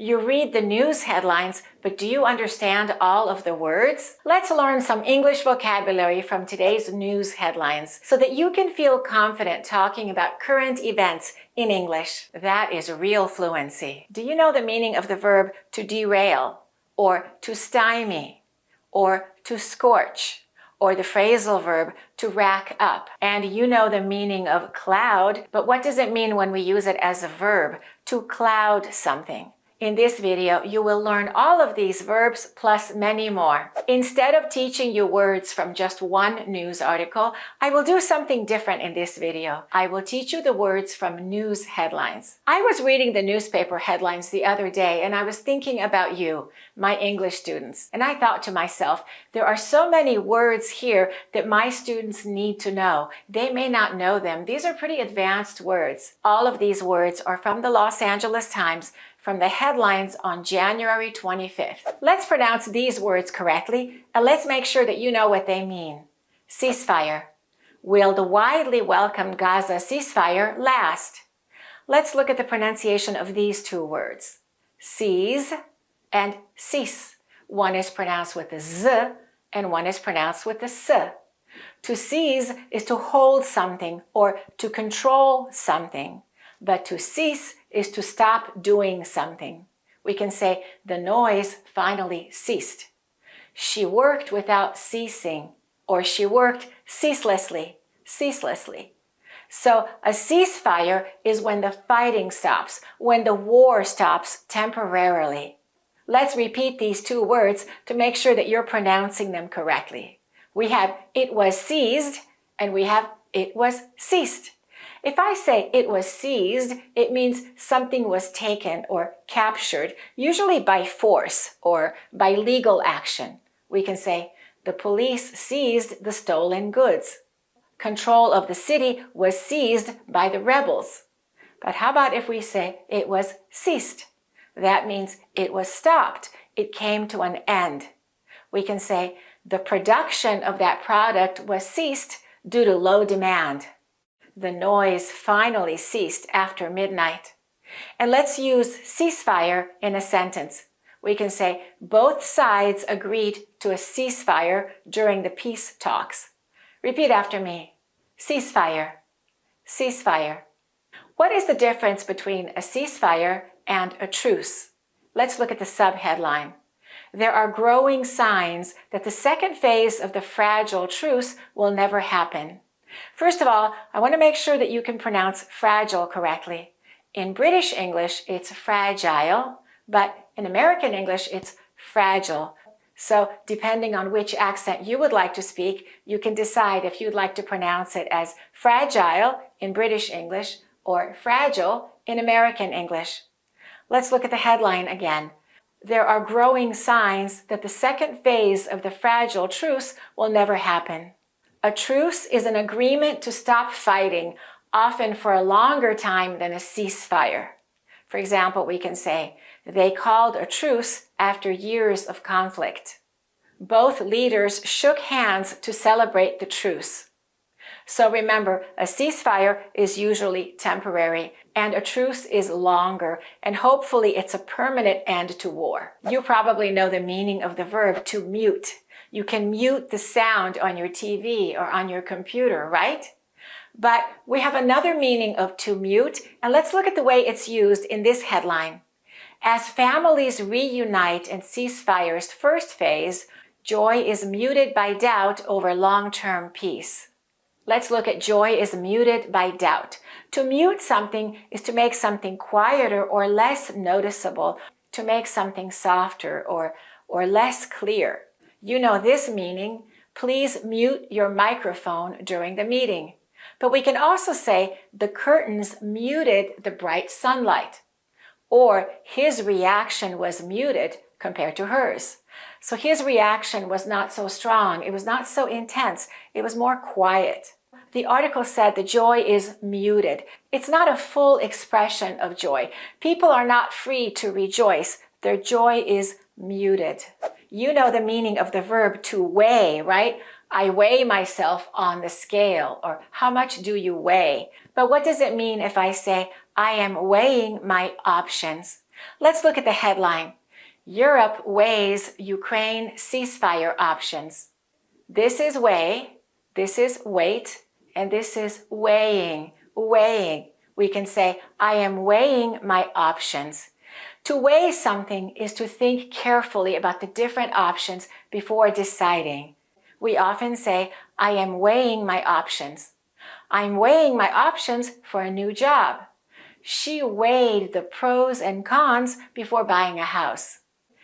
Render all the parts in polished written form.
You read the news headlines, but do you understand all of the words? Let's learn some English vocabulary from today's news headlines so that you can feel confident talking about current events in English. That is real fluency. Do you know the meaning of the verb to derail, or to stymie, or to scorch, or the phrasal verb to rack up? And you know the meaning of cloud, but what does it mean when we use it as a verb, to cloud something? In this video, you will learn all of these verbs plus many more. Instead of teaching you words from just one news article, I will do something different in this video. I will teach you the words from news headlines. I was reading the newspaper headlines the other day and I was thinking about you, my English students. And I thought to myself, there are so many words here that my students need to know. They may not know them. These are pretty advanced words. All of these words are from the Los Angeles Times, from the headlines on January 25th. Let's pronounce these words correctly, and let's make sure that you know what they mean. Ceasefire. Will the widely welcomed Gaza ceasefire last? Let's look at the pronunciation of these two words. Seize and cease. One is pronounced with the Z, and one is pronounced with the S. To seize is to hold something or to control something. But to cease is to stop doing something. We can say, the noise finally ceased. She worked without ceasing, or she worked ceaselessly. So a ceasefire is when the fighting stops, when the war stops temporarily. Let's repeat these two words to make sure that you're pronouncing them correctly. We have it was seized, and we have it was ceased. If I say it was seized, it means something was taken or captured, usually by force or by legal action. We can say, the police seized the stolen goods. Control of the city was seized by the rebels. But how about if we say it was ceased? That means it was stopped. It came to an end. We can say, the production of that product was ceased due to low demand. The noise finally ceased after midnight. And let's use ceasefire in a sentence. We can say both sides agreed to a ceasefire during the peace talks. Repeat after me. Ceasefire. Ceasefire. What is the difference between a ceasefire and a truce? Let's look at the subheadline. There are growing signs that the second phase of the fragile truce will never happen. First of all, I want to make sure that you can pronounce fragile correctly. In British English, it's fragile, but in American English, it's fragile. So depending on which accent you would like to speak, you can decide if you'd like to pronounce it as fragile in British English or fragile in American English. Let's look at the headline again. There are growing signs that the second phase of the fragile truce will never happen. A truce is an agreement to stop fighting, often for a longer time than a ceasefire. For example, we can say, they called a truce after years of conflict. Both leaders shook hands to celebrate the truce. So remember, a ceasefire is usually temporary, and a truce is longer, and hopefully it's a permanent end to war. You probably know the meaning of the verb to mute. You can mute the sound on your TV or on your computer, right? But we have another meaning of to mute, and let's look at the way it's used in this headline. As families reunite in ceasefire's first phase, joy is muted by doubt over long-term peace. Let's look at joy is muted by doubt. To mute something is to make something quieter or less noticeable, to make something softer or less clear. You know this meaning, please mute your microphone during the meeting. But we can also say the curtains muted the bright sunlight, or his reaction was muted compared to hers. So his reaction was not so strong, it was not so intense, it was more quiet. The article said the joy is muted. It's not a full expression of joy. People are not free to rejoice. Their joy is muted. You know the meaning of the verb to weigh, right? I weigh myself on the scale, or how much do you weigh? But what does it mean if I say, I am weighing my options? Let's look at the headline. Europe weighs Ukraine ceasefire options. This is weigh, this is weight, and this is weighing. We can say, I am weighing my options. To weigh something is to think carefully about the different options before deciding. We often say, I am weighing my options. I'm weighing my options for a new job. She weighed the pros and cons before buying a house.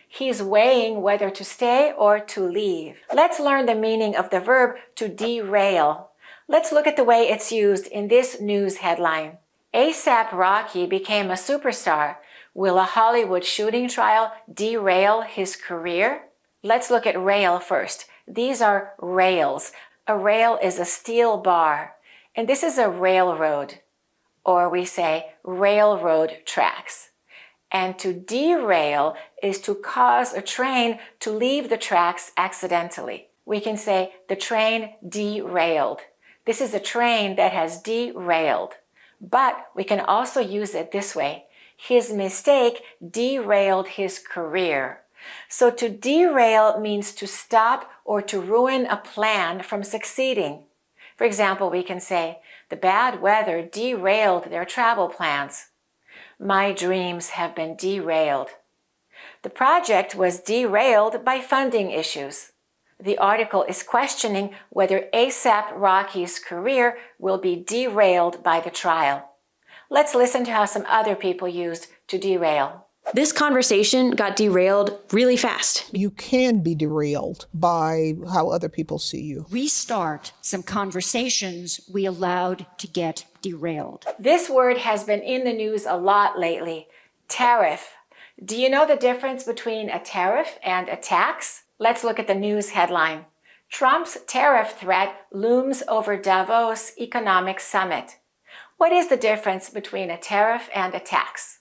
He's weighing whether to stay or to leave. Let's learn the meaning of the verb to derail. Let's look at the way it's used in this news headline. ASAP Rocky became a superstar. Will a Hollywood shooting trial derail his career? Let's look at rail first. These are rails. A rail is a steel bar, and this is a railroad, or we say railroad tracks. And to derail is to cause a train to leave the tracks accidentally. We can say the train derailed. This is a train that has derailed. But we can also use it this way. His mistake derailed his career. So to derail means to stop or to ruin a plan from succeeding. For example, we can say, the bad weather derailed their travel plans. My dreams have been derailed. The project was derailed by funding issues. The article is questioning whether ASAP Rocky's career will be derailed by the trial. Let's listen to how some other people used to derail. This conversation got derailed really fast. You can be derailed by how other people see you. Restart some conversations we allowed to get derailed. This word has been in the news a lot lately. Tariff. Do you know the difference between a tariff and a tax? Let's look at the news headline. Trump's tariff threat looms over Davos Economic Summit. What is the difference between a tariff and a tax?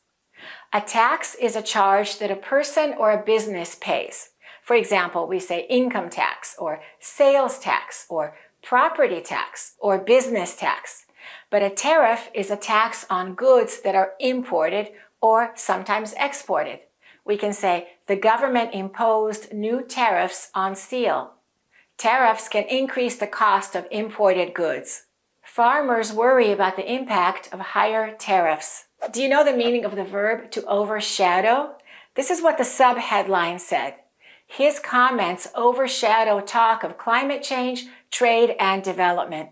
A tax is a charge that a person or a business pays. For example, we say income tax or sales tax or property tax or business tax. But a tariff is a tax on goods that are imported or sometimes exported. We can say the government imposed new tariffs on steel. Tariffs can increase the cost of imported goods. Farmers worry about the impact of higher tariffs. Do you know the meaning of the verb to overshadow? This is what the sub-headline said. His comments overshadow talk of climate change, trade, and development.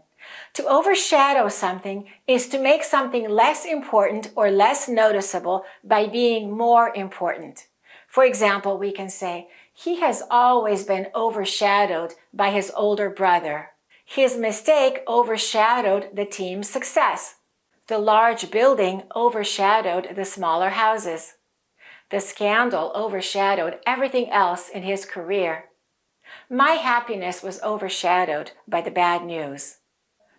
To overshadow something is to make something less important or less noticeable by being more important. For example, we can say, he has always been overshadowed by his older brother. His mistake overshadowed the team's success. The large building overshadowed the smaller houses. The scandal overshadowed everything else in his career. My happiness was overshadowed by the bad news.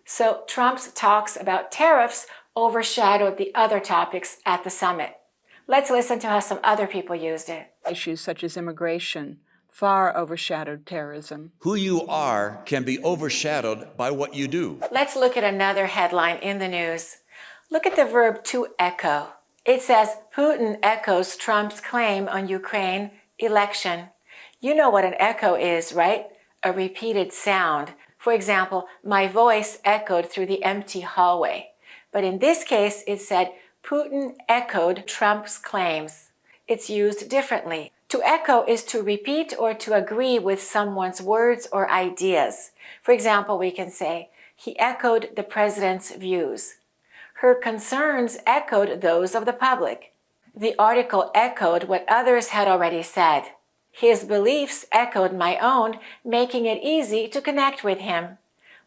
So Trump's talks about tariffs overshadowed the other topics at the summit. Let's listen to how some other people used it. Issues such as immigration far overshadowed terrorism. Who you are can be overshadowed by what you do. Let's look at another headline in the news. Look at the verb to echo. It says, Putin echoes Trump's claim on Ukraine election. You know what an echo is, right? A repeated sound. For example, my voice echoed through the empty hallway. But in this case, it said, Putin echoed Trump's claims. It's used differently. To echo is to repeat or to agree with someone's words or ideas. For example, we can say, he echoed the president's views. Her concerns echoed those of the public. The article echoed what others had already said. His beliefs echoed my own, making it easy to connect with him.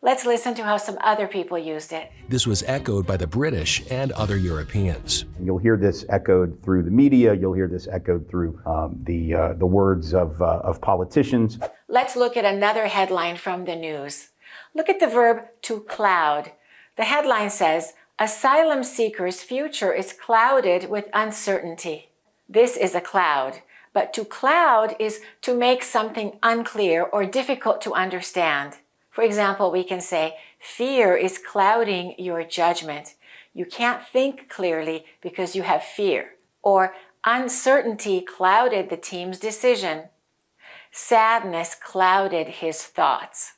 Let's listen to how some other people used it. This was echoed by the British and other Europeans. You'll hear this echoed through the media. You'll hear this echoed through the words of politicians. Let's look at another headline from the news. Look at the verb to cloud. The headline says, asylum seekers' future is clouded with uncertainty. This is a cloud, but to cloud is to make something unclear or difficult to understand. For example, we can say, fear is clouding your judgment. You can't think clearly because you have fear. Or, Uncertainty clouded the team's decision. Sadness clouded his thoughts.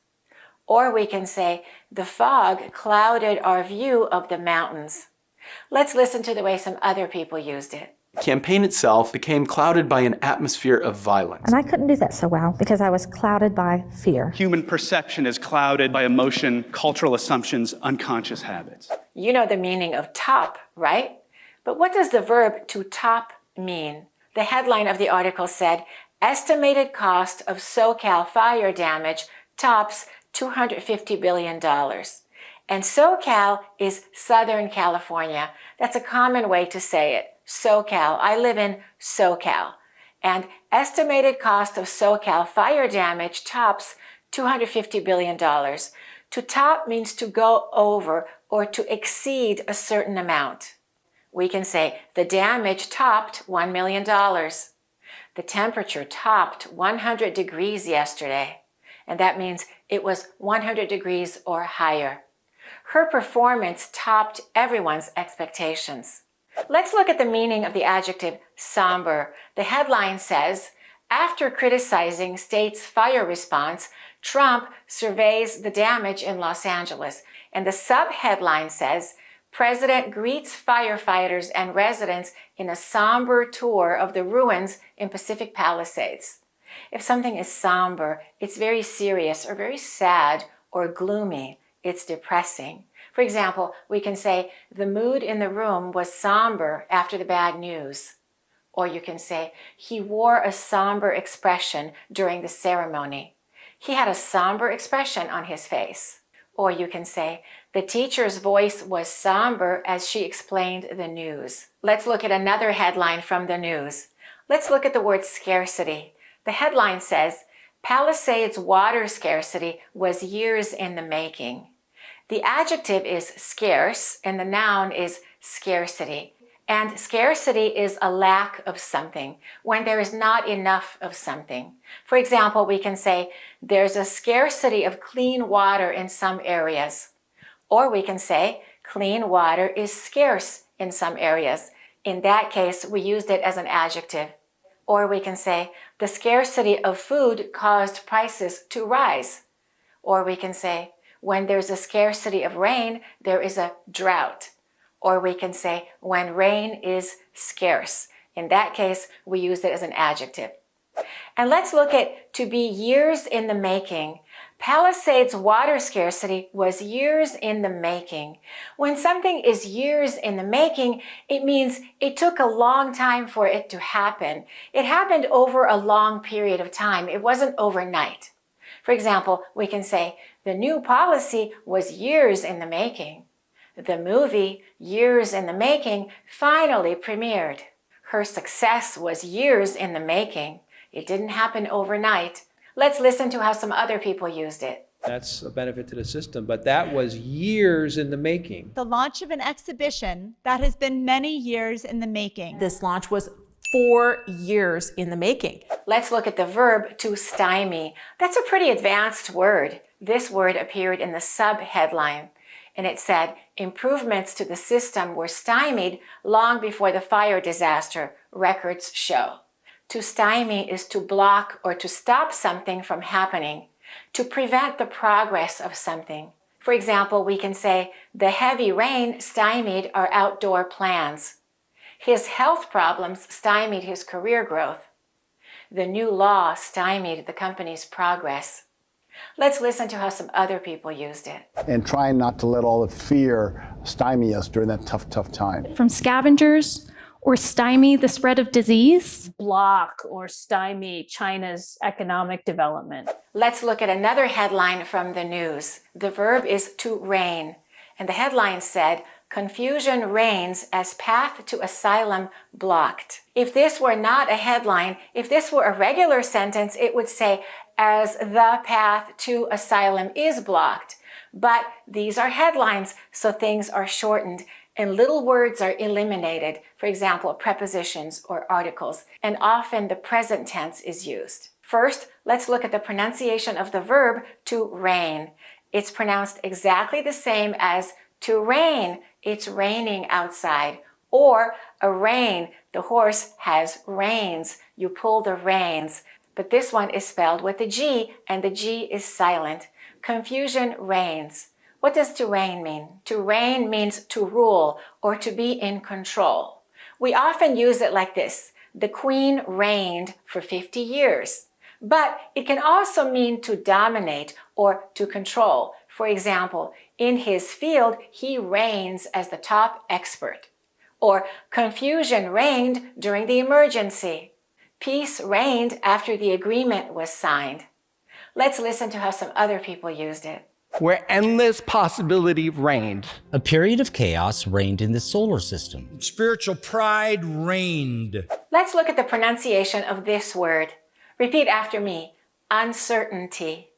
Or we can say, the fog clouded our view of the mountains. Let's listen to the way some other people used it. Campaign itself became clouded by an atmosphere of violence. And I couldn't do that so well because I was clouded by fear. Human perception is clouded by emotion, cultural assumptions, unconscious habits. You know the meaning of top, right? But what does the verb to top mean? The headline of the article said, estimated cost of SoCal fire damage tops $250 billion. And SoCal is Southern California. That's a common way to say it. SoCal. I live in SoCal. And estimated cost of SoCal fire damage tops $250 billion. To top means to go over or to exceed a certain amount. We can say the damage topped $1 million. The temperature topped 100 degrees yesterday. And that means it was 100 degrees or higher. Her performance topped everyone's expectations. Let's look at the meaning of the adjective somber. The headline says, after criticizing state's fire response, Trump surveys the damage in Los Angeles. And the subheadline says, President greets firefighters and residents in a somber tour of the ruins in Pacific Palisades. If something is somber, it's very serious or very sad or gloomy. It's depressing. For example, we can say, the mood in the room was somber after the bad news. Or you can say, he wore a somber expression during the ceremony. He had a somber expression on his face. Or you can say, the teacher's voice was somber as she explained the news. Let's look at another headline from the news. Let's look at the word scarcity. The headline says, Palisades water scarcity was years in the making. The adjective is scarce and the noun is scarcity. And scarcity is a lack of something, when there is not enough of something. For example, we can say, there's a scarcity of clean water in some areas. Or we can say, clean water is scarce in some areas. In that case, we used it as an adjective. Or we can say, the scarcity of food caused prices to rise. Or we can say, when there's a scarcity of rain, there is a drought. Or we can say, when rain is scarce. In that case, we use it as an adjective. And let's look at to be years in the making. Palisades water scarcity was years in the making. When something is years in the making, it means it took a long time for it to happen. It happened over a long period of time. It wasn't overnight. For example, we can say, the new policy was years in the making. The movie, years in the making, finally premiered. Her success was years in the making. It didn't happen overnight. Let's listen to how some other people used it. That's a benefit to the system, but that was years in the making. The launch of an exhibition that has been many years in the making. This launch was 4 years in the making. Let's look at the verb to stymie. That's a pretty advanced word. This word appeared in the sub-headline, and it said, improvements to the system were stymied long before the fire disaster, records show. To stymie is to block or to stop something from happening, to prevent the progress of something. For example, we can say, the heavy rain stymied our outdoor plans. His health problems stymied his career growth. The new law stymied the company's progress. Let's listen to how some other people used it. And trying not to let all the fear stymie us during that tough time. From scavengers, or stymie the spread of disease. Block or stymie China's economic development. Let's look at another headline from the news. The verb is to reign. And the headline said, confusion reigns as path to asylum blocked. If this were not a headline, if this were a regular sentence, it would say, as the path to asylum is blocked. But these are headlines, so things are shortened and little words are eliminated. For example, prepositions or articles, and often the present tense is used. First, let's look at the pronunciation of the verb to reign. It's pronounced exactly the same as to rain. It's raining outside. Or a rein, the horse has reins. You pull the reins. But this one is spelled with a G, and the G is silent. Confusion reigns. What does to reign mean? To reign means to rule or to be in control. We often use it like this: the queen reigned for 50 years. But it can also mean to dominate or to control. For example, in his field, he reigns as the top expert. Or confusion reigned during the emergency. Peace reigned after the agreement was signed. Let's listen to how some other people used it. Where endless possibility reigned. A period of chaos reigned in the solar system. Spiritual pride reigned. Let's look at the pronunciation of this word. Repeat after me. Uncertainty.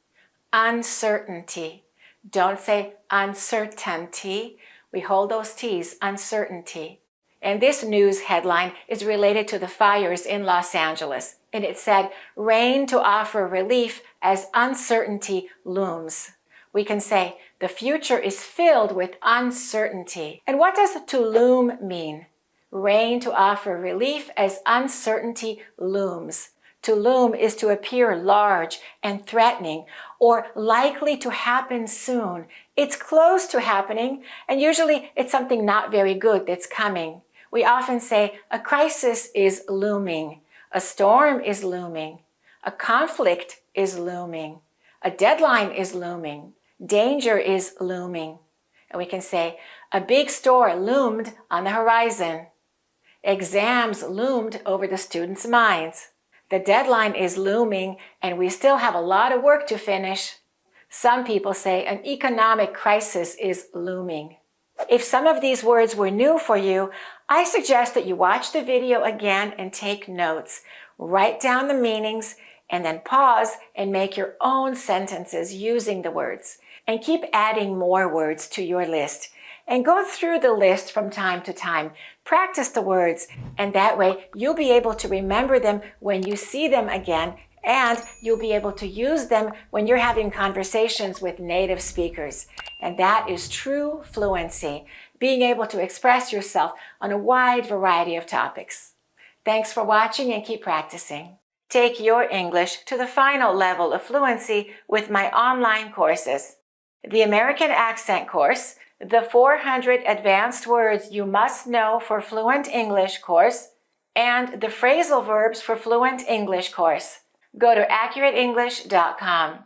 Uncertainty. Don't say uncertainty. We hold those T's. Uncertainty. And this news headline is related to the fires in Los Angeles. And it said, rain to offer relief as uncertainty looms. We can say, the future is filled with uncertainty. And what does to loom mean? Rain to offer relief as uncertainty looms. To loom is to appear large and threatening or likely to happen soon. It's close to happening, and usually it's something not very good that's coming. We often say a crisis is looming, a storm is looming, a conflict is looming, a deadline is looming, danger is looming. And we can say a big storm loomed on the horizon. Exams loomed over the students' minds. The deadline is looming and we still have a lot of work to finish. Some people say an economic crisis is looming. If some of these words were new for you, I suggest that you watch the video again and take notes. Write down the meanings and then pause and make your own sentences using the words. And keep adding more words to your list. And go through the list from time to time. Practice the words, and that way you'll be able to remember them when you see them again, and you'll be able to use them when you're having conversations with native speakers. And that is true fluency, being able to express yourself on a wide variety of topics. Thanks for watching and keep practicing. Take your English to the final level of fluency with my online courses. The American Accent course, the 400 Advanced Words You Must Know for Fluent English course, and the Phrasal Verbs for Fluent English course. Go to AccurateEnglish.com.